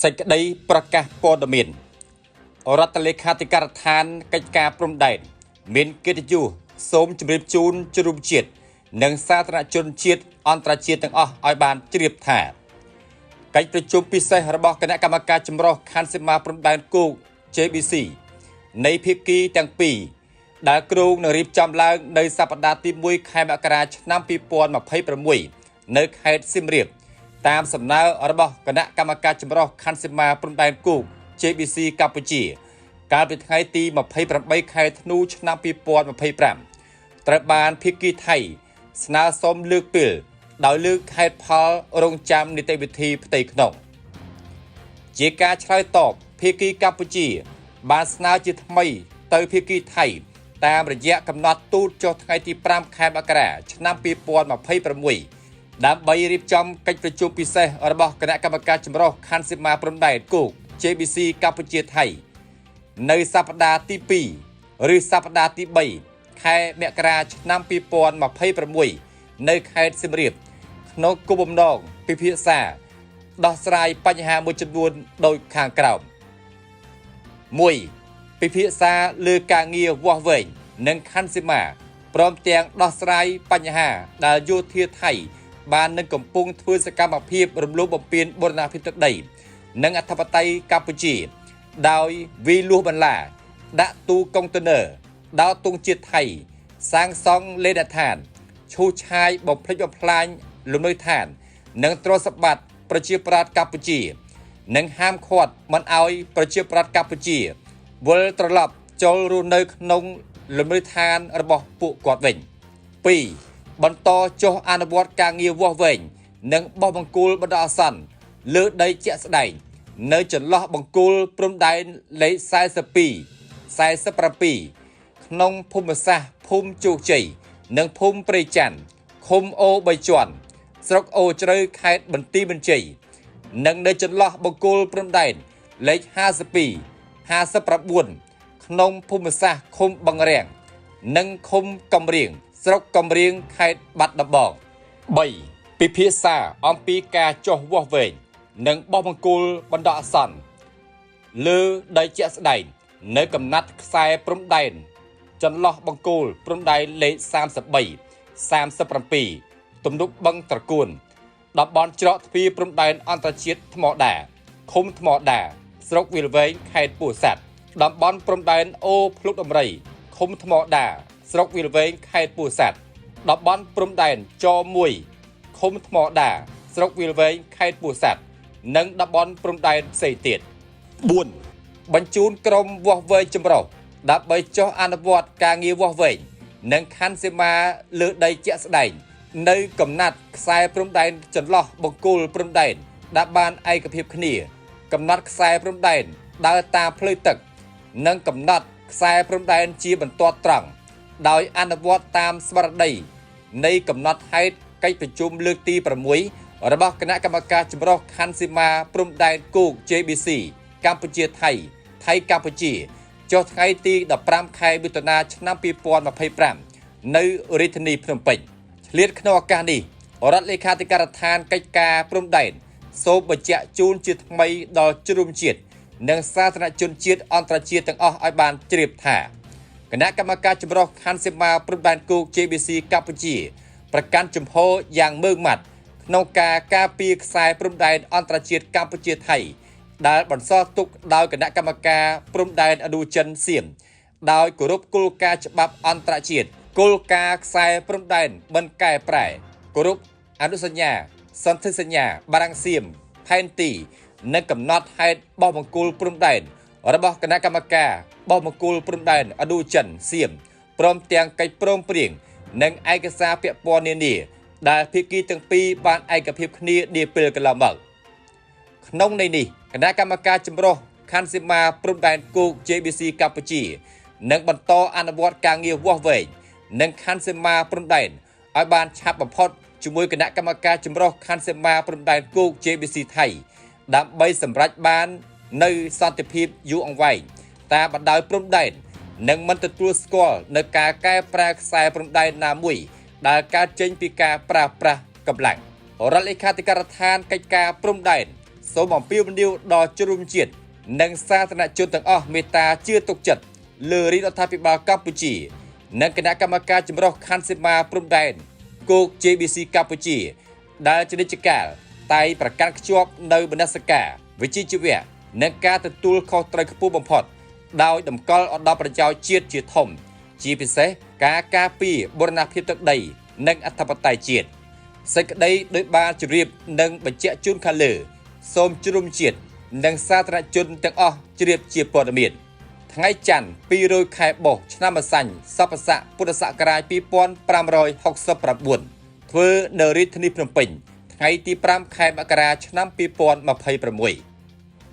សេចក្តីប្រកាសព័ត៌មានរដ្ឋលេខាធិការដ្ឋានកិច្ចការព្រំដែនមានកិត្តិយសសូមជម្រាបជូនជ្រុំជាតិនិងសាធារណជនជាតិអន្តរជាតិទាំងអស់ឲ្យបានជ្រាបថាកិច្ចប្រជុំពិសេសរបស់គណៈកម្មការចម្រុះខណ្ឌសីមាព្រំដែនគោក JBC នៃភាគីទាំងពីរដែលគ្រោងនឹងរៀបចំឡើងនៅសប្តាហ៍ទី1ខែមករាឆ្នាំ2026នៅខេត្តសៀមរាបតាមសំណើរបស់គណៈកម្មការចម្រុះខណ្ឌសីមាព្រំដែនគោក JBC កម្ពុជាកាលពីថ្ងៃទី28ខែធ្នូឆ្នាំ2025ត្រូវបានភាគីថៃស្នើសុំលើកពេលដោយលើកហេតុផលរងចាំនីតិវិធីផ្ទៃក្នុងជាការឆ្លើយតបភាគីកម្ពុជាបានស្នើជាថ្មីទៅភាគីថៃតាមរយៈកំណត់ទូតចុះថ្ងៃទី5ខែមករាឆ្នាំ2026ដើម្បីរៀបចំកិច្ចប្រជុំពិសេសរបស់គណៈកម្មការចម្រុះខណ្ឌសីមាព្រំដែនគោក JBC កម្ពុជាថៃនៅសប្តាហ៍ទី2ឬសប្តាហ៍ទី3ខែមករាឆ្នាំ2026នៅខេត្តសៀមរាបក្នុងគោលបំណងពិភាក្សាដោះស្រាយបញ្ហាមួយចំនួនដូចខាងក្រោម 1. ពិភាក្សាលើការងារវាស់វែងនិងខណ្ឌសីមាព្រមទាំងដោះស្រាយបញ្ហាដែលយោធាថៃបាននឹងកំពុងធ្វើសកម្មភាពរំលោភបំពានបូរណភាពទឹកដីនិងអធិបតេយ្យកម្ពុជាដោយវាយលួសបន្លាដាក់ទូកុងតឺន័រដោតទង់ជាតិថៃសាងសង់លេនដ្ឋានឈូសឆាយបំផ្លិចបំផ្លាញលំនៅឋាននិងទ្រព្យសម្បត្តិប្រជាប្រដ្ឋកម្ពុជានិងហាមឃាត់មិនឲ្យប្រជាប្រដ្ឋកម្ពុជាវិលត្រឡប់ចូលរស់នៅក្នុងលំនៅឋានរបស់ពួកគាត់វិញ 2. បន្តចុះអនុវត្តការងារវាស់វែងនិងបោះបង្គោលបណ្ដោះអាសន្នលើដីជាក់ស្ដែងនៅចន្លោះបង្គោលព្រំដែនលេខ42 47ក្នុងភូមិសាស្ត្រភូមិជោគជ័យនិងភូមិព្រៃច័ន្ទឃុំអូ3ជាន់ស្រុកអូជ្រៅខេត្តបន្ទាយមានជ័យនិងនៅចន្លោះបង្គោលព្រំដែនលេខ52 59ក្នុងភូមិសាស្ត្រឃុំបឹងរាំងនិងឃុំកំរៀងស្រុកកំរៀងខេត្តបាត់ដំបង 3. ពិភាក្សាអំពីការចុះវាស់វែងនិងបោះបង្គោលបណ្ដោះអាសន្នលើដីជាក់ស្ដែងនៅកំណាត់ខ្សែព្រំដែនចន្លោះបង្គោលព្រំដែនលេខ33 37ទំនប់បឹងត្រកួនតំបន់ច្រកទ្វារព្រំដែនអន្តរជាតិថ្មដាឃុំថ្មដាស្រុកវាលវែងខេត្តពោធិ៍សាត់តំបន់ព្រំដែនអូភ្លុកដំរីឃុំថ្មដាស្រុកវាលវែងខេត្តពោធិ៍សាត់តំបន់ព្រំដែនច1ឃុំថ្មដាស្រុកវាលវែងខេត្តពោធិ៍សាត់និងតំបន់ព្រំដែនផ្សេងទៀត 4. បញ្ជូនក្រុមវាស់វែងចម្រុះដើម្បីចុះអនុវត្តការងារវាស់វែងនិងខណ្ឌសីមាលើដីជាក់ស្ដែងនៅកំណាត់ខ្សែព្រំដែនចន្លោះបង្គោលព្រំដែនដែលបានឯកភាពគ្នាកំណត់ខ្សែព្រំដែនដើរតាមផ្លូវទឹកនិងកំណត់ខ្សែព្រំដែនជាបន្ទាត់ត្រង់ដោយអនុវត្តតាមស្មារតីនៃកំណត់ហេតុកិច្ចប្រជុំលើកទី6របស់គណៈកម្មការចម្រុះខណ្ឌសីមាព្រំដែនគោក JBC កម្ពុជាថៃថៃកម្ពុជាចុះថ្ងៃទី15ខែមិថុនាឆ្នាំ2025នៅរាជធានីភ្នំពេញឆ្លៀតក្នុងឱកាសនេះរដ្ឋលេខាធិការដ្ឋានកិច្ចការព្រំដែនសូមបញ្ជាក់ជូនជាថ្មីដល់ជ្រុំជាតិនិងសាធារណជនជាតិអន្តរជាតិទាំងអស់ឲ្យបានជ្រាបថាគណៈកម្មការចម្រុះខណ្ឌសីមាព្រំដែនគោក JBC កម្ពុជាប្រកាន់ជំហរយ៉ាងម៉ឺងម៉ាត់ក្នុងការការពារខ្សែព្រំដែនអន្តរជាតិកម្ពុជាថៃដែលបន្សល់ទុកដោយគណៈកម្មការព្រំដែនឥណ្ឌូចិនសៀមដោយគោរពគោលការណ៍ច្បាប់អន្តរជាតិគោលការណ៍ខ្សែព្រំដែនមិនកែប្រែគោរពអនុសញ្ញាសន្ធិសញ្ញាបារាំងសៀមផែនទីនិងកំណត់ហេតុបោះបង្គោលព្រំដែនរបស់គណៈកម្មការបោះបង្គោលព្រំដែនឥណ្ឌូចិនសៀមព្រមទាំងកិច្ចព្រមព្រៀងនិងឯកសារពាក់ព័ន្ធនានាដែលភាគីទាំងពីរបានឯកភាពគ្នានាពេលកន្លងមកក្នុងន័យនេះគណៈកម្មការចម្រុះខណ្ឌសីមាព្រំដែនគោក JBC កម្ពុជានឹងបន្តអនុវត្តការងារវាស់វែងនិងខណ្ឌសីមាព្រំដែនឲ្យបានឆាប់បំផុតជាមួយគណៈកម្មការចម្រុះខណ្ឌសីមាព្រំដែនគោក JBC ថៃដើម្បីសម្រេចបាននៅសន្តិភាពយូរអង្វែងតាមបណ្ដោយព្រំដែននិងមិនទទួលស្គាល់នៅការកែប្រែខ្សែព្រំដែនណាមួយដែលកើតចេញពីការប្រើប្រាស់កម្លាំងរដ្ឋលេខាធិការដ្ឋានកិច្ចការព្រំដែន សូមអំពាវនាវដល់ជនរួមជាតិនិងសាធារណជនទាំងអស់មេត្តាជឿទុកចិត្តលើរាជរដ្ឋាភិបាលកម្ពុជានិងគណៈកម្មការចម្រុះខណ្ឌសីមាព្រំដែនគោក JBC កម្ពុជាដែលជានិច្ចកាលតែងប្រកាន់ខ្ជាប់នៅមនសិការវិជ្ជាជីវៈនិងការទទួលខុសត្រូវខ្ពស់បំផុតដោយតម្កល់ឧត្តមប្រយោជន៍ជាតិជាធំជាពិសេសការការពារបូរណភាពទឹកដីនិងអធិបតេយ្យជាតិសេចក្តីដោយបានជម្រាបនិងបញ្ជាក់ជូនខាងលើសូមជ្រុំជាតិនិងសាធារណជនទាំងអស់ជ្រាបជាព័ត៌មានថ្ងៃច័ន្ទ200ខែបុស្សឆ្នាំម្សាញ់សព្វស័កពុទ្ធសករាជ2569ធ្វើនៅរាជធានីភ្នំពេញថ្ងៃទី5ខែមករាឆ្នាំ2026